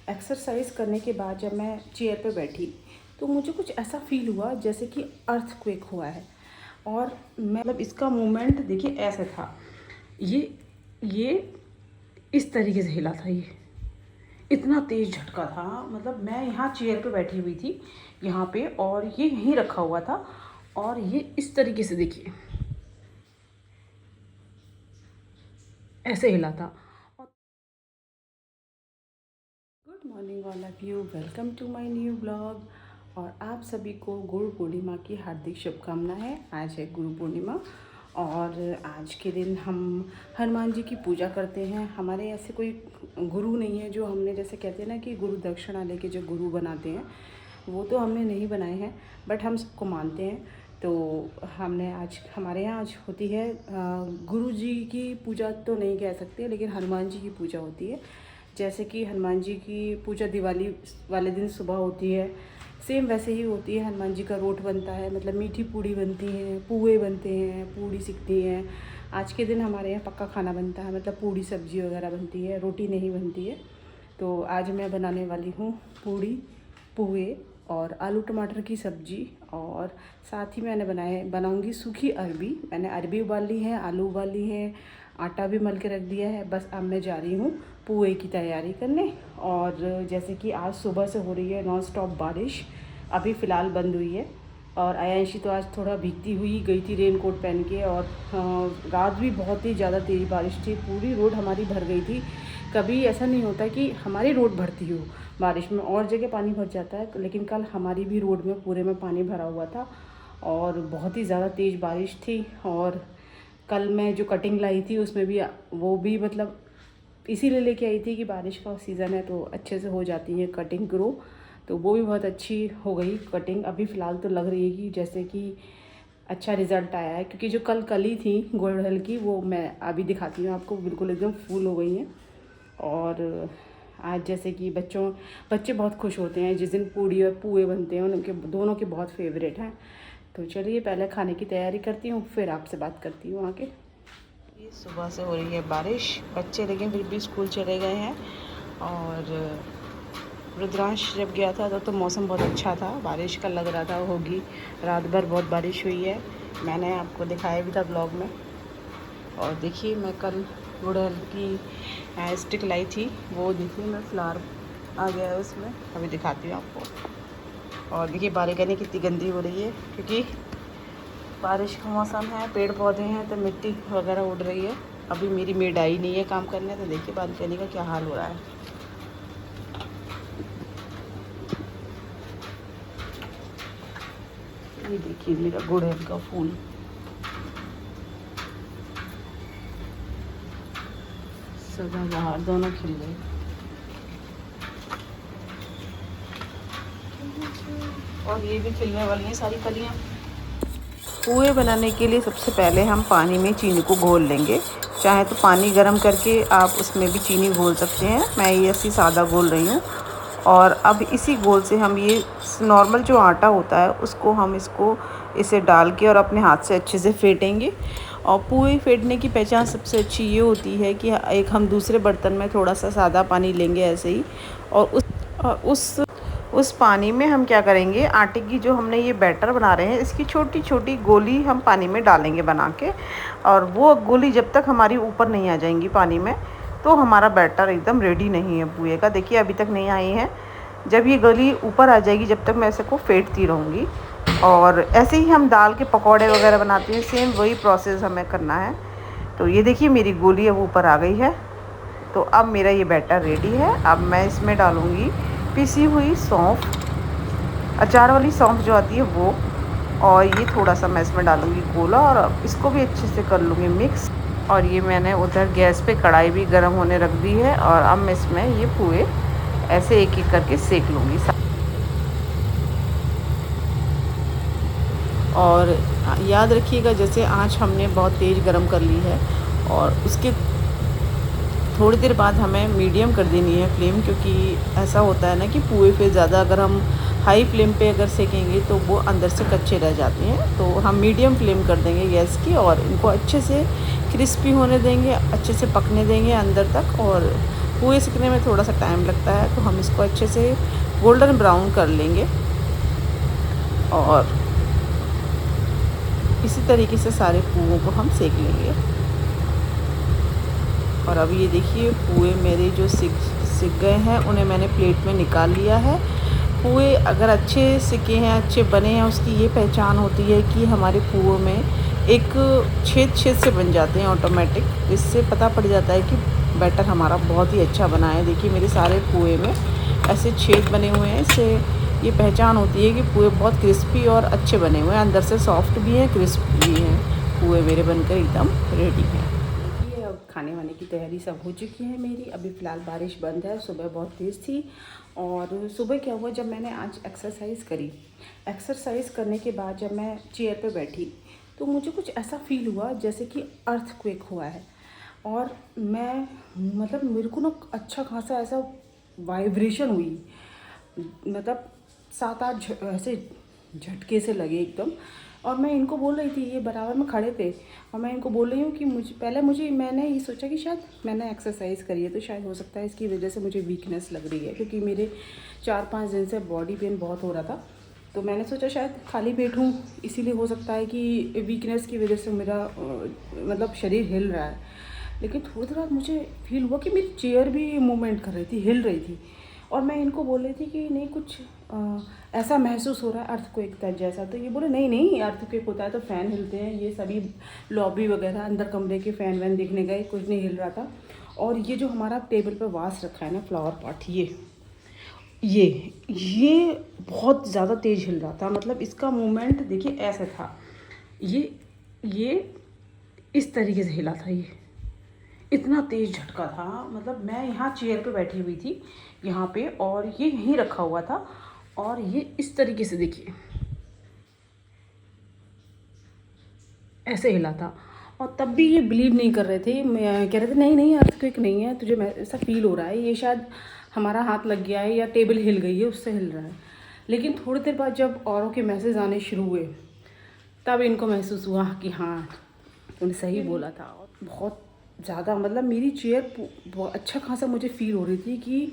Exercise करने के बाद जब मैं चेयर पे बैठी तो मुझे कुछ ऐसा फील हुआ जैसे कि अर्थक्वेक हुआ है। और मैं मतलब इसका मूवमेंट देखिए ऐसे था, ये इस तरीके से हिला था। ये इतना तेज़ झटका था, मतलब मैं यहाँ चेयर पे बैठी हुई थी यहाँ पे, और ये यहीं रखा हुआ था और ये इस तरीके से देखिए ऐसे हिला था। Good morning all of you, welcome to my new blog. और आप सभी को गुरु पूर्णिमा की हार्दिक शुभकामनाएं है। आज है गुरु पूर्णिमा और आज के दिन हम हनुमान जी की पूजा करते हैं। हमारे ऐसे कोई गुरु नहीं है जो हमने जैसे कहते हैं ना कि गुरु दक्षिणा लेके जो गुरु बनाते हैं, वो तो हमने नहीं बनाए हैं, बट हम सबको मानते हैं। तो हमने आज हमारे यहाँ आज होती है गुरु जी की पूजा तो नहीं कह सकते, लेकिन हनुमान जी की पूजा होती है। जैसे कि हनुमान जी की पूजा दिवाली वाले दिन सुबह होती है, सेम वैसे ही होती है। हनुमान जी का रोट बनता है, मतलब मीठी पूड़ी बनती हैं, पुए बनते हैं, पूड़ी सिकती हैं। आज के दिन हमारे यहाँ पक्का खाना बनता है, मतलब पूड़ी सब्जी वगैरह बनती है, रोटी नहीं बनती है। तो आज मैं बनाने वाली हूँ पूड़ी, पुए और आलू टमाटर की सब्ज़ी, और साथ ही मैंने बनाऊंगी सूखी अरबी। मैंने अरबी उबाल ली है, आलू उबाल ली है, आटा भी मल के रख दिया है। बस अब मैं जा रही हूँ पुए की तैयारी करने। और जैसे कि आज सुबह से हो रही है नॉन स्टॉप बारिश, अभी फ़िलहाल बंद हुई है। और आयांशी तो आज थोड़ा भीगती हुई गई थी रेन कोट पहन के। और रात भी बहुत ही ज़्यादा तेज़ बारिश थी, पूरी रोड हमारी भर गई थी। कभी ऐसा नहीं होता कि हमारी रोड भरती हो बारिश में, और जगह पानी भर जाता है, लेकिन कल हमारी भी रोड में पूरे में पानी भरा हुआ था और बहुत ही ज़्यादा तेज़ बारिश थी। और कल मैं जो कटिंग लाई थी उसमें भी वो भी मतलब इसीलिए लेके आई थी कि बारिश का सीज़न है तो अच्छे से हो जाती है कटिंग ग्रो, तो वो भी बहुत अच्छी हो गई कटिंग। अभी फ़िलहाल तो लग रही है कि जैसे कि अच्छा रिज़ल्ट आया है, क्योंकि जो कल कली थी गुड़हल की वो मैं अभी दिखाती हूँ आपको, बिल्कुल एकदम फूल हो गई हैं। और आज जैसे कि बच्चे बहुत खुश होते हैं जिस दिन पूड़ी और पुए बनते हैं, उनके दोनों के बहुत फेवरेट हैं। तो चलिए पहले खाने की तैयारी करती हूँ, फिर आपसे बात करती हूँ आके। ये सुबह से हो रही है बारिश, बच्चे लेकिन फिर भी स्कूल चले गए हैं। और रुद्रांश जब गया था तो मौसम बहुत अच्छा था, बारिश का लग रहा था होगी, रात भर बहुत बारिश हुई है। मैंने आपको दिखाया भी था ब्लॉग में। और देखिए मैं कल गुड़हल की स्टिक लाई थी, वो देखिए मैं फ्लावर आ गया है उसमें, अभी दिखाती हूँ आपको। और देखिए बालकनी कितनी गंदी हो रही है, क्योंकि बारिश का मौसम है, पेड़ पौधे हैं तो मिट्टी वगैरह उड़ रही है। अभी मेरी मेड आई नहीं है काम करने, तो देखिए बालकनी का क्या हाल हो रहा है। ये देखिए मेरा गुड़हल का फूल, सदाबहार दोनों खिल गए। और ये भी खिलने वाली हैं सारी कलियाँ। पुए बनाने के लिए सबसे पहले हम पानी में चीनी को घोल लेंगे। चाहे तो पानी गर्म करके आप उसमें भी चीनी घोल सकते हैं, मैं ये ऐसी सादा घोल रही हूँ। और अब इसी घोल से हम ये नॉर्मल जो आटा होता है उसको हम इसे डाल के और अपने हाथ से अच्छे से फेंटेंगे। और पुए फेंटने की पहचान सबसे अच्छी ये होती है कि एक हम दूसरे बर्तन में थोड़ा सा सादा पानी लेंगे ऐसे ही, और उस पानी में हम क्या करेंगे, आटे की जो हमने ये बैटर बना रहे हैं इसकी छोटी छोटी गोली हम पानी में डालेंगे बना के। और वो गोली जब तक हमारी ऊपर नहीं आ जाएंगी पानी में तो हमारा बैटर एकदम रेडी नहीं है पुए का। देखिए अभी तक नहीं आई है, जब ये गोली ऊपर आ जाएगी जब तक मैं इसे को फेंटती रहूँगी। और ऐसे ही हम दाल के पकौड़े वगैरह बनाते हैं, सेम वही प्रोसेस हमें करना है। तो ये देखिए मेरी गोली अब ऊपर आ गई है, तो अब मेरा ये बैटर रेडी है। अब मैं इसमें डालूँगी पिसी हुई सौंफ, अचार वाली सौंफ जो आती है वो, और ये थोड़ा सा मैं इसमें डालूँगी कोला, और इसको भी अच्छे से कर लूँगी मिक्स। और ये मैंने उधर गैस पे कढ़ाई भी गर्म होने रख दी है, और अब मैं इसमें ये पुए ऐसे एक एक करके सेक लूँगी। और याद रखिएगा जैसे आँच हमने बहुत तेज़ गर्म कर ली है, और उसके थोड़ी देर बाद हमें मीडियम कर देनी है फ्लेम, क्योंकि ऐसा होता है ना कि पुए पे ज़्यादा अगर हम हाई फ्लेम पे अगर सेकेंगे तो वो अंदर से कच्चे रह जाते हैं। तो हम मीडियम फ्लेम कर देंगे गैस की, और इनको अच्छे से क्रिस्पी होने देंगे, अच्छे से पकने देंगे अंदर तक। और पुए सीखने में थोड़ा सा टाइम लगता है, तो हम इसको अच्छे से गोल्डन ब्राउन कर लेंगे और इसी तरीके से सारे पुओं को हम सेक लेंगे। और अब ये देखिए पुए मेरे जो सिक गए हैं उन्हें मैंने प्लेट में निकाल लिया है। पुए अगर अच्छे सिके हैं, अच्छे बने हैं, उसकी ये पहचान होती है कि हमारे पुओं में एक छेद से बन जाते हैं ऑटोमेटिक। इससे पता पड़ जाता है कि बैटर हमारा बहुत ही अच्छा बना है। देखिए मेरे सारे पुए में ऐसे छेद बने हुए हैं, इससे ये पहचान होती है कि पुए बहुत क्रिस्पी और अच्छे बने हुए हैं, अंदर से सॉफ्ट भी हैं, क्रिस्पी भी हैं। पुए मेरे बनकर एकदम रेडी हैं। देखिए अब खाने वाने की तैयारी सब हो चुकी है मेरी। अभी फ़िलहाल बारिश बंद है, सुबह बहुत तेज़ थी। और सुबह क्या हुआ, जब मैंने आज एक्सरसाइज करने के बाद जब मैं चेयर पे बैठी तो मुझे कुछ ऐसा फील हुआ जैसे कि अर्थक्वेक हुआ है। और मैं मतलब मेरे को ना अच्छा खासा ऐसा वाइब्रेशन हुई, मतलब 7-8 ऐसे झटके से लगे एकदम। और मैं इनको बोल रही थी, ये बराबर में खड़े थे, और मैं इनको बोल रही हूँ कि मैंने ये सोचा कि शायद मैंने एक्सरसाइज करी है तो शायद हो सकता है इसकी वजह से मुझे वीकनेस लग रही है, क्योंकि मेरे 4-5 दिन से बॉडी पेन बहुत हो रहा था। तो मैंने सोचा शायद खाली पेट हूँ, इसीलिए हो सकता है कि वीकनेस की वजह से मेरा मतलब शरीर हिल रहा है। लेकिन थोड़ी देर बाद मुझे फील हुआ कि मेरी चेयर भी मूवमेंट कर रही थी, हिल रही थी। और मैं इनको बोल रही थी कि नहीं कुछ ऐसा महसूस हो रहा है अर्थक्वेक जैसा। तो ये बोले नहीं अर्थक्वेक होता है तो फ़ैन हिलते हैं। ये सभी लॉबी वगैरह अंदर कमरे के फ़ैन वैन देखने गए, कुछ नहीं हिल रहा था। और ये जो हमारा टेबल पर वास रखा है ना, फ्लावर पॉट, ये बहुत ज़्यादा तेज़ हिल रहा था। मतलब इसका मूवमेंट देखिए ऐसे था, ये इस तरीके से हिला था, ये इतना तेज़ झटका था। मतलब मैं यहाँ चेयर पे बैठी हुई थी यहाँ पे, और ये यहीं रखा हुआ था, और ये इस तरीके से देखिए ऐसे हिला था। और तब भी ये बिलीव नहीं कर रहे थे, मैं कह रहे थे नहीं अर्थक्वेक नहीं है, तुझे ऐसा फील हो रहा है, ये शायद हमारा हाथ लग गया है या टेबल हिल गई है उससे हिल रहा है। लेकिन थोड़ी देर बाद जब औरों के मैसेज आने शुरू हुए तब इनको महसूस हुआ कि हाँ तूने सही बोला था। और बहुत ज़्यादा मतलब मेरी चेयर अच्छा खासा मुझे फील हो रही थी कि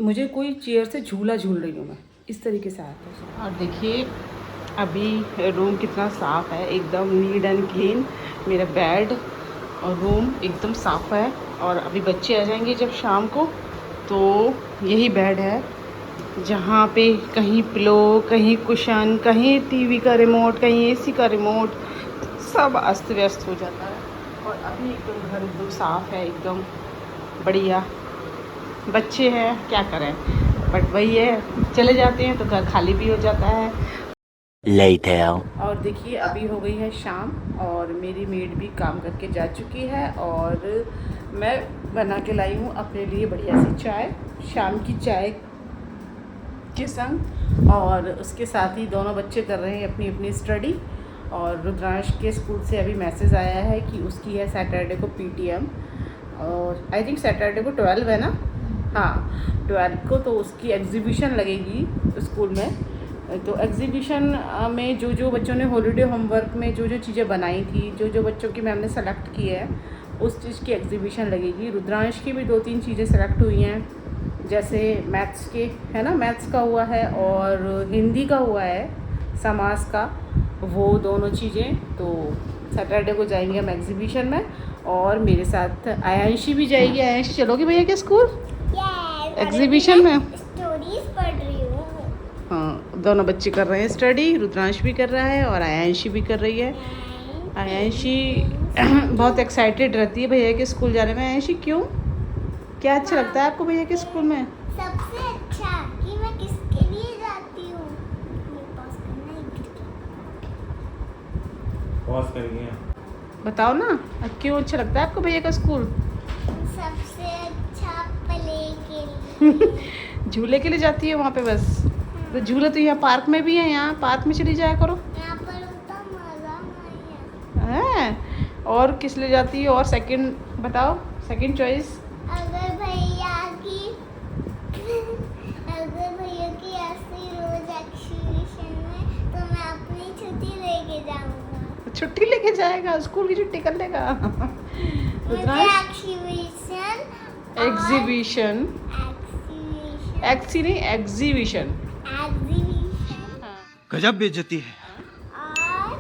मुझे कोई चेयर से झूला झूल रही हूँ मैं, इस तरीके से आया था। और देखिए अभी रूम कितना साफ़ है, एकदम नीट एंड क्लीन। मेरा बेड और रूम एकदम साफ़ है। और अभी बच्चे आ जाएंगे जब शाम को, तो यही बेड है जहाँ पे कहीं पिलो, कहीं कुशन, कहीं टीवी का रिमोट, कहीं एसी का रिमोट, सब अस्त व्यस्त हो जाता है। और अभी एकदम घर एकदम साफ़ है, एकदम बढ़िया। बच्चे हैं क्या करें, बट वही है, चले जाते हैं तो घर खाली भी हो जाता है। Later. और देखिए अभी हो गई है शाम और मेरी मेड भी काम करके जा चुकी है, और मैं बना के लाई हूँ अपने लिए बढ़िया सी चाय, शाम की चाय के संग। और उसके साथ ही दोनों बच्चे कर रहे हैं अपनी अपनी स्टडी। और रुद्रांश के स्कूल से अभी मैसेज आया है कि उसकी है सैटरडे को पीटीएम, और आई थिंक सैटरडे को 12 है ना, हाँ 12 को, तो उसकी एग्जीबिशन लगेगी स्कूल में। तो एग्जीबिशन में जो बच्चों ने हॉलीडे होमवर्क में जो चीज़ें बनाई थी, जो बच्चों की मैम ने सेलेक्ट की है, उस चीज़ की एग्जीबिशन लगेगी। रुद्रांश की भी 2-3 चीज़ें सेलेक्ट हुई हैं, जैसे मैथ्स के है ना, मैथ्स का हुआ है और हिंदी का हुआ है, समाज का, वो दोनों चीज़ें। तो सैटरडे को जाएंगे हम एग्जीबिशन में, और मेरे साथ आयांशी भी जाएगी। आयांशी चलोगे भैया के स्कूल एग्जीबिशन में? स्टोरीज पढ़ रही हूँ। हाँ, दोनों बच्चे कर रहे हैं स्टडी, रुद्रांश भी कर रहा है और आयांशी भी कर रही है। आयांशी बहुत एक्साइटेड रहती है भैया के स्कूल जाने में। आयांशी क्यों, क्या अच्छा लगता है आपको भैया के स्कूल में? सबसे अच्छा कि मैं किसके लिए जाती हूँ। पॉज करिए, बताओ ना क्यों अच्छा लगता है आपको भैया का स्कूल? सबसे अच्छा प्ले के लिए। झूले के लिए जाती है वहाँ पे बस? तो झूले तो यहाँ पार्क में भी है, यहाँ पार्क में चली जाया करो। यहाँ पर उतना मजा नहीं है। हैं? और किस लिए जाती है? और सेकंड बताओ, सेकंड चॉइस। अगर भैया की ऐसी रोज एक्सहिबिशन में, तो मैं अपनी छुट्टी लेके जाऊंगा। छुट्टी लेके जाएगा, स्कूल की छुट्टी कर लेगा। मुझे एक्सहिबिशन एग्जीबिशन, एक्सी नहीं एग्जीबिशन। गजब बेइज्जती है। और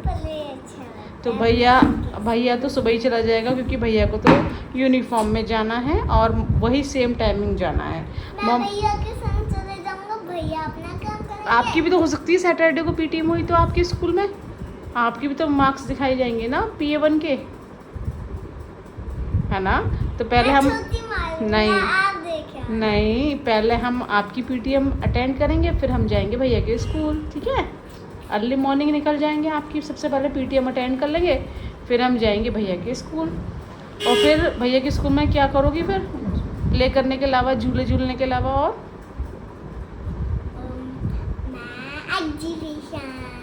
प्ले अच्छा। तो भैया तो सुबह ही चला जाएगा क्योंकि भैया को तो यूनिफॉर्म में जाना है और वही सेम टाइमिंग जाना है। मैं भैया के संग चले जाऊंगा, भैया अपना काम करेंगे। आपकी भी तो हो सकती है सैटरडे को पीटीएम हुई तो आपके स्कूल में आपकी भी तो मार्क्स दिखाई जाएंगे ना PA1 के, है ना? तो पहले हम नहीं पहले हम आपकी पीटीएम अटेंड करेंगे, फिर हम जाएंगे भैया के स्कूल, ठीक है? अर्ली मॉर्निंग निकल जाएंगे, आपकी सबसे पहले पीटीएम अटेंड कर लेंगे, फिर हम जाएंगे भैया के स्कूल। और फिर भैया के स्कूल में क्या करोगी फिर प्ले करने के अलावा, झूलने के अलावा? और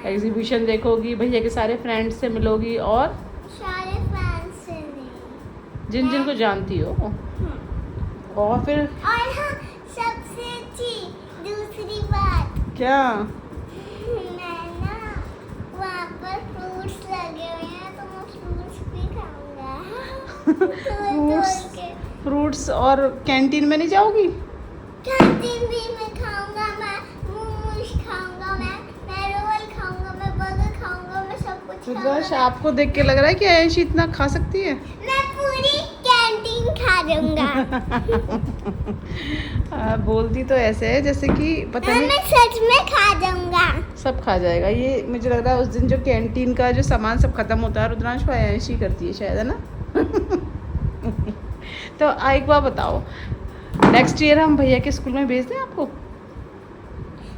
एग्जीबिशन देखोगी, भैया के सारे फ्रेंड्स से मिलोगी और सारे फ्रेंड्स से नहीं, जिन जिन को जानती हो। और फिर और हाँ, सबसे अच्छी दूसरी बात, क्या? मैं ना वहाँ पर फ्रूट्स लगे हुए हैं तो मैं फ्रूट्स भी खाऊंगा। तोड़ के। फ्रूट्स और कैंटीन में नहीं जाओगी? कैंटीन भी मैं खाऊंगा, मैं मोमोज खाऊंगा, मैं रोल खाऊंगा, मैं बर्गर खाऊंगा, मैं सब कुछ रुद्रांश, खाऊंगा। आपको देख के लग रहा है कि आयंशी इतना खा सकती है? मैं पूरी कैंटीन खा जाऊंगा। बोलती तो ऐसे है जैसे कि पता नहीं मैं सच में खा जाऊंगा। सब खा जाएगा। ये मुझे लग रहा है उस दिन जो कैंटीन का जो सामान सब खत्म होता है रुद्रांश वो आयंशी करती है शायद, है ना? तो एक बार बताओ, नेक्स्ट ईयर हम भैया के स्कूल में भेज दें आपको?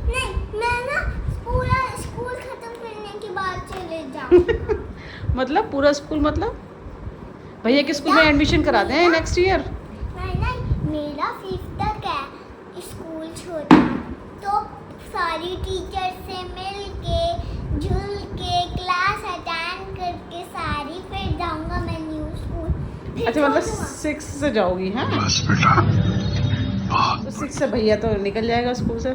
नहीं, मैं ना पूरा स्कूल खत्म करने के बाद चले जाऊंगा। मतलब पूरा स्कूल, मतलब भैया के स्कूल में एडमिशन करा दें नेक्स्ट ईयर? नहीं, मेरा 5th तक है स्कूल छोटा, तो सारी टीचर से मिल के झूल के क्लास अटेंड करके सारी फिर जाऊंगा मैं न्यू स्कूल। अच्छा, मतलब 6 से जाओगी? हैं बस बेटा, तो 6 से भैया तो निकल जाएगा स्कूल से।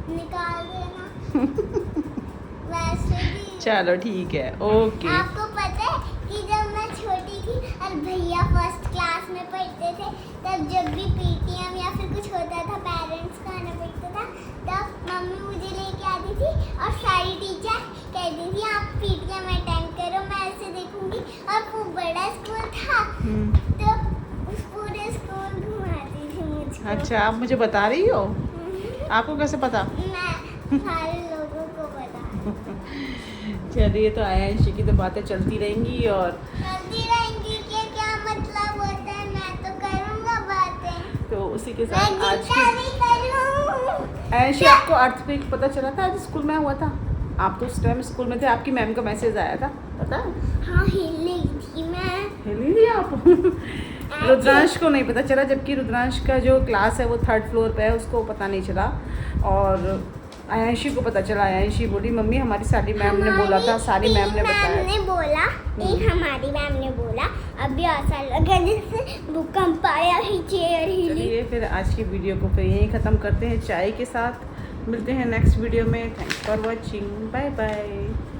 निकाल देना। वैसे भी चलो ठीक है, ओके। आपको पता है कि जब मैं छोटी थी और भैया 1st क्लास में पढ़ते थे, तब जब भी पीटीएम या फिर कुछ होता था, पेरेंट्स का आना पड़ता था, तब मम्मी मुझे लेके आती थी और सारी टीचर कहती थी आप पीटीएम अटेंड करो, मैं ऐसे देखूंगी। और वो बड़ा स्कूल था तो उस पूरे स्कूल घुमाती थी मुझको। अच्छा, आप मुझे बता रही हो? आपको कैसे पता? मैं सारे लोगों को बता चलिए, तो आयंशी की तो बातें चलती रहेंगी और चलती रहेंगी कि क्या मतलब होता है, मैं तो करूँगा बातें। तो उसी के मैं साथ आज जितना भी करूँ। आयंशी, आपको अर्थक्वेक पता चला था आज स्कूल में हुआ था? आप तो उस टाइम स्कूल में थे, आपकी मैम का मैसेज आया था, पता है? हाँ, हिली थी मैं। हिली थी आप? रुद्रांश को नहीं पता चला, जबकि रुद्रांश का जो क्लास है वो 3rd फ्लोर पे है, उसको पता नहीं चला। और आयंशी को पता चला। आयंशी बोली मम्मी हमारी सारी मैम ने बोला था, सारी मैम ने बताया। मैम ने बोला, एक हमारी मैम ने बोला, अभी ऐसा लगा जैसे भूकंप आया ही, चेयर हिली। चलिए, फिर आज की वीडियो को फिर यहीं ख़त्म करते हैं चाय के साथ। मिलते हैं नेक्स्ट वीडियो में। Thanks for watching, bye bye.